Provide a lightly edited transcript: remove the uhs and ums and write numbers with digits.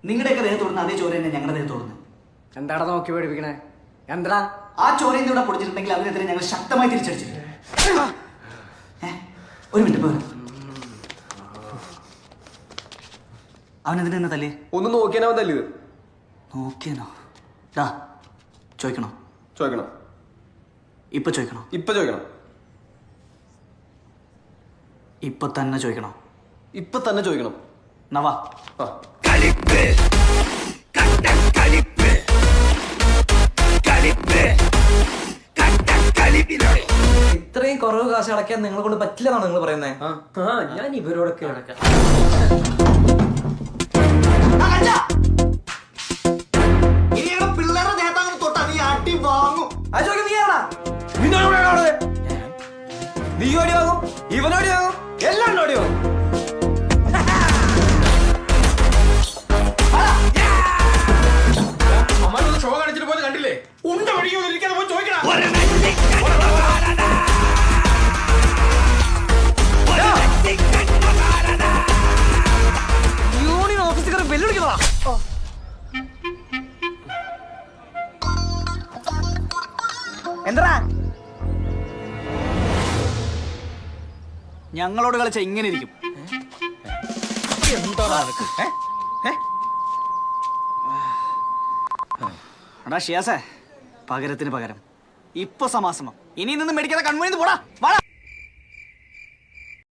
നിങ്ങളുടെയൊക്കെ ദേഹത്തോടുന്ന അതേ ചോര തന്നെ ഞങ്ങളുടെ ദേഹത്തോടുന്നത്. എന്താടാ നോക്കി പേടിപ്പിക്കണേ? എന്താ ആ ചോരയിൽ ഇവിടെ പൊടിച്ചിട്ടുണ്ടെങ്കിൽ അതിനെതിരെ ഞങ്ങൾ ശക്തമായി തിരിച്ചടിച്ചിട്ടുണ്ട്. ഒരു മിനിറ്റ് പോരാ. അവനെതിരെ തന്നെ തല്ലേ? ഒന്ന് നോക്കിയാനവൻ തല്ലിയത്. നോക്കിയാനോ? ഡാ ചോദിക്കണോ? ചോദിക്കണം. ഇപ്പൊ ചോദിക്കണോ? ഇപ്പൊ ചോദിക്കണം. ഇപ്പൊ തന്നെ ചോദിക്കണോ? ഇപ്പൊ തന്നെ ചോദിക്കണം. നവാ ആ ഇത്രയും കുറവ് കാശ് അടയ്ക്കാൻ നിങ്ങളെ കൊണ്ട് പറ്റില്ലെന്നാണ് നിങ്ങൾ പറയുന്നത്? ഞാൻ ഇവരോടൊക്കെ അടക്കാം. പിള്ളേരുടെ നേതാവിന് തൊട്ടാ നീ അടി വാങ്ങും. നീ ഓടി വാങ്ങും, ഇവനോടി വാങ്ങും, എല്ലാം ഓടി വാങ്ങും. ഷോ കാണിച്ചിട്ട് പോലും കണ്ടില്ലേ? ഉണ്ട വഴിക്കാതെ പോയി ചോദിക്കണം. യൂണിയൻ ഓഫീസുകാർ വെല്ലുവിളിക്കുന്നതാ. എന്താ ഞങ്ങളോട് കളിച്ച ഇങ്ങനെ ഇരിക്കും. എടാ ഷിയാസേ, പകരത്തിന് പകരം ഇപ്പൊ സമാസമം. ഇനി നിന്ന് മേടിക്കാതെ കൺമുന്നിന്ന് പോടാ. വാടാ.